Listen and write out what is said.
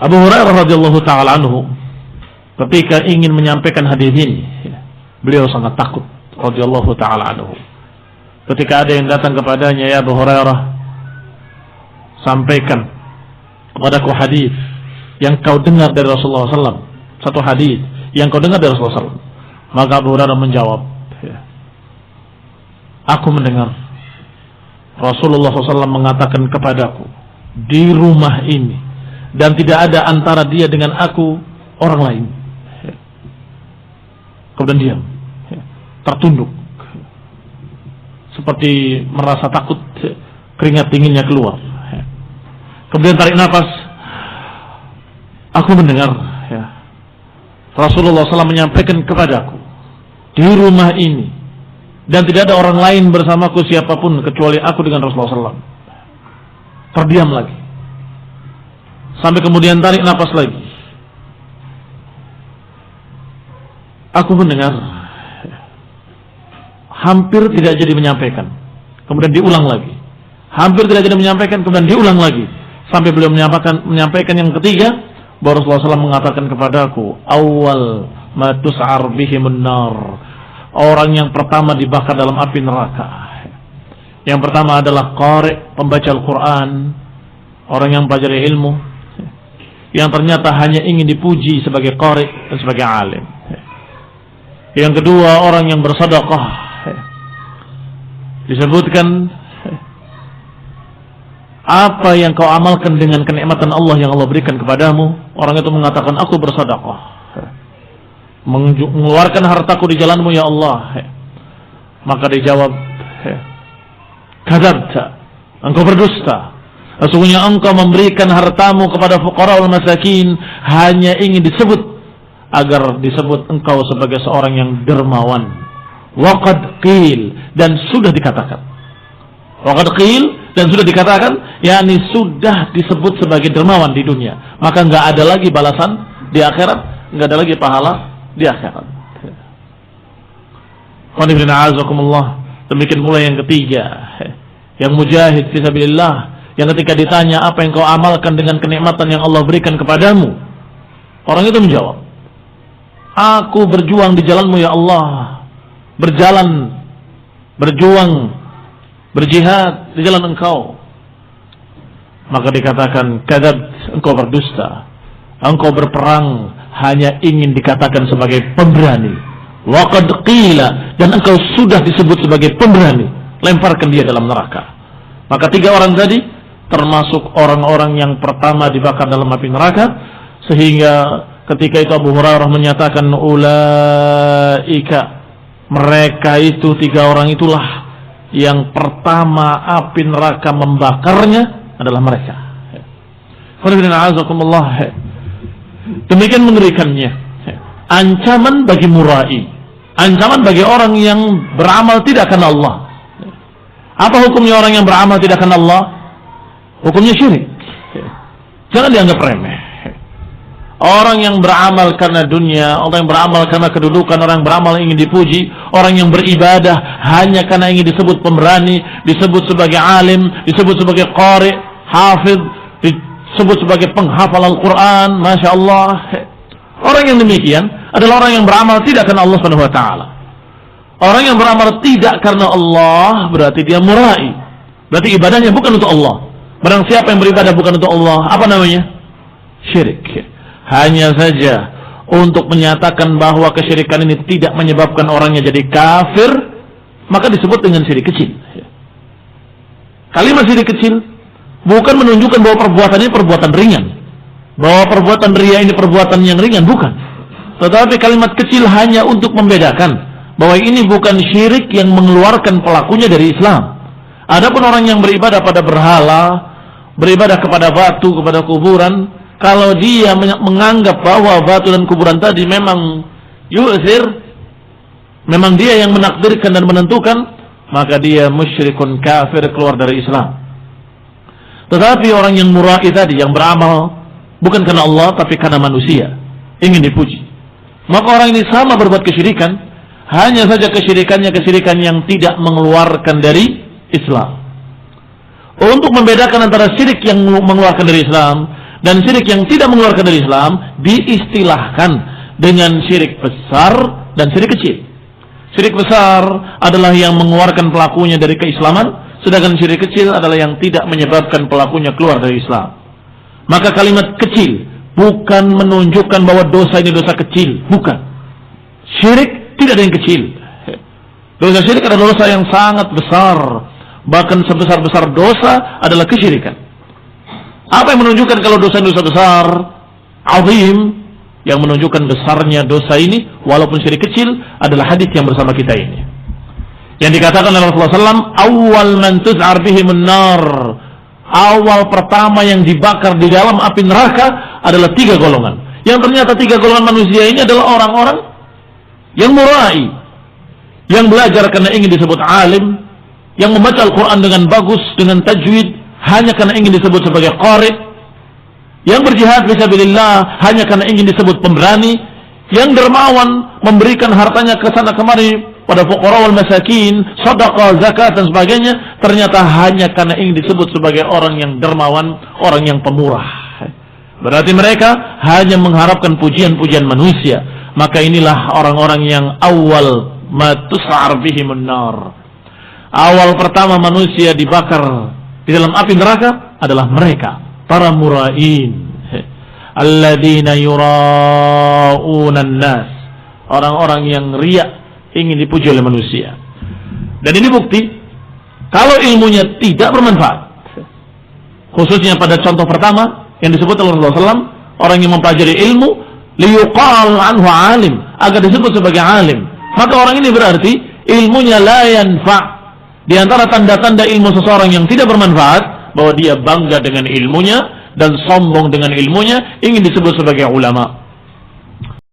Abu Hurairah radhiyallahu taala anhu ketika ingin menyampaikan hadis ini, beliau sangat takut radhiyallahu taala anhu. Ketika ada yang datang kepadanya, ya Abu Hurairah, sampaikan kepadaku hadis yang kau dengar dari Rasulullah SAW. Satu hadis yang kau dengar dari Rasulullah SAW. Maka Abu Hurairah menjawab, aku mendengar Rasulullah SAW mengatakan kepadaku di rumah ini, dan tidak ada antara dia dengan aku orang lain. Kemudian diam, tertunduk, seperti merasa takut, keringat dinginnya keluar. Kemudian tarik nafas. Aku mendengar Rasulullah SAW menyampaikan kepadaku di rumah ini, dan tidak ada orang lain bersamaku siapapun kecuali aku dengan Rasulullah SAW. Terdiam lagi, sampai kemudian tarik nafas lagi. Aku mendengar, hampir tidak jadi menyampaikan, kemudian diulang lagi. Hampir tidak jadi menyampaikan, kemudian diulang lagi, sampai beliau menyampaikan yang ketiga, bahwa Rasulullah SAW mengatakan kepadaku, awal ma tus'ar bihimun nar, orang yang pertama dibakar dalam api neraka. Yang pertama adalah qari', pembaca Al-Quran, orang yang pelajari ilmu, yang ternyata hanya ingin dipuji sebagai qari' dan sebagai alim. Yang kedua, orang yang bersedekah. Disebutkan, apa yang kau amalkan dengan kenikmatan Allah yang Allah berikan kepadamu? Orang itu mengatakan, aku bersedekah, mengeluarkan hartaku di jalanmu ya Allah. Maka dijawab, kadzabta, engkau berdusta. Sesungguhnya engkau memberikan hartamu kepada fuqara wal masakin hanya ingin disebut, agar disebut engkau sebagai seorang yang dermawan. Waqad qil, dan sudah dikatakan. Waqad qil, dan sudah dikatakan, yakni sudah disebut sebagai dermawan di dunia. Maka enggak ada lagi balasan di akhirat, enggak ada lagi pahala di akhirat. Demikian pula yang ketiga, yang mujahid fi sabilillah, yang ketika ditanya apa yang kau amalkan dengan kenikmatan yang Allah berikan kepadamu, orang itu menjawab, aku berjuang di jalanmu ya Allah, berjuang, berjihad di jalan engkau. Maka dikatakan, kadzabt, engkau berdusta, engkau berperang hanya ingin dikatakan sebagai pemberani. Waqad qila, dan engkau sudah disebut sebagai pemberani, lemparkan dia dalam neraka. Maka tiga orang tadi termasuk orang-orang yang pertama dibakar dalam api neraka, sehingga ketika itu Abu Hurairah menyatakan, ulaika, mereka itu tiga orang itulah yang pertama api neraka membakarnya adalah mereka. Demikian mengerikannya ancaman bagi murai, ancaman bagi orang yang beramal tidak karena Allah. Apa hukumnya orang yang beramal tidak karena Allah? Hukumnya syirik. Jangan dianggap remeh. Orang yang beramal karena dunia, orang yang beramal karena kedudukan, orang yang beramal ingin dipuji, orang yang beribadah hanya karena ingin disebut pemberani, disebut sebagai alim, disebut sebagai qari, hafidh, disebut sebagai penghafal Al-Quran, Masya Allah. Orang yang demikian adalah orang yang beramal tidak karena Allah Subhanahu wa ta'ala. Orang yang beramal tidak karena Allah berarti dia murai, berarti ibadahnya bukan untuk Allah. Barang siapa yang beribadah bukan untuk Allah, apa namanya? Syirik. Hanya saja untuk menyatakan bahwa kesyirikan ini tidak menyebabkan orangnya jadi kafir, maka disebut dengan syirik kecil. Kalimat syirik kecil bukan menunjukkan bahwa perbuatan ini perbuatan ringan, bahwa perbuatan riya ini perbuatan yang ringan, bukan. Tetapi kalimat kecil hanya untuk membedakan bahwa ini bukan syirik yang mengeluarkan pelakunya dari Islam. Adapun orang yang beribadah pada berhala, beribadah kepada batu, kepada kuburan, kalau dia menganggap bahwa batu dan kuburan tadi memang yu'thir, memang dia yang menakdirkan dan menentukan, maka dia musyrikun kafir, keluar dari Islam. Tetapi orang yang murai tadi, yang beramal bukan karena Allah tapi karena manusia, ingin dipuji, maka orang ini sama berbuat kesyirikan, hanya saja kesyirikannya kesyirikan yang tidak mengeluarkan dari Islam. Untuk membedakan antara syirik yang mengeluarkan dari Islam dan syirik yang tidak mengeluarkan dari Islam diistilahkan dengan syirik besar dan syirik kecil. Syirik besar adalah yang mengeluarkan pelakunya dari keislaman, sedangkan syirik kecil adalah yang tidak menyebabkan pelakunya keluar dari Islam. Maka kalimat kecil bukan menunjukkan bahwa dosa ini dosa kecil, bukan. Syirik tidak ada yang kecil. Dosa syirik adalah dosa yang sangat besar, bahkan sebesar-besar dosa adalah kesyirikan. Apa yang menunjukkan kalau dosa besar, azim, yang menunjukkan besarnya dosa ini walaupun syirik kecil adalah hadis yang bersama kita ini. Yang dikatakan oleh Rasulullah SAW, awal man tuz'ar bihimun nar, awal pertama yang dibakar di dalam api neraka adalah 3 golongan. Yang ternyata 3 golongan manusia ini adalah orang-orang yang murai, yang belajar karena ingin disebut alim, yang membaca Al-Quran dengan bagus, dengan tajwid, hanya karena ingin disebut sebagai qari, yang berjihad fisabilillah hanya karena ingin disebut pemberani, yang dermawan memberikan hartanya ke sana kemari pada fuqara wal masakin, sedekah, zakat dan sebagainya, ternyata hanya karena ingin disebut sebagai orang yang dermawan, orang yang pemurah. Berarti mereka hanya mengharapkan pujian-pujian manusia. Maka inilah orang-orang yang awal ma tus'ar bihimun nar. Awal pertama manusia dibakar di dalam api neraka adalah mereka, para mura'in, alladzina yura'una an-nas, orang-orang yang riya, ingin dipuji oleh manusia. Dan ini bukti kalau ilmunya tidak bermanfaat, khususnya pada contoh pertama yang disebut oleh Rasulullah SAW, orang yang mempelajari ilmu liyuqal anhu alim, agar disebut sebagai alim, maka orang ini berarti ilmunya la yanfa'. Di antara tanda-tanda ilmu seseorang yang tidak bermanfaat, bahwa dia bangga dengan ilmunya dan sombong dengan ilmunya, ingin disebut sebagai ulama.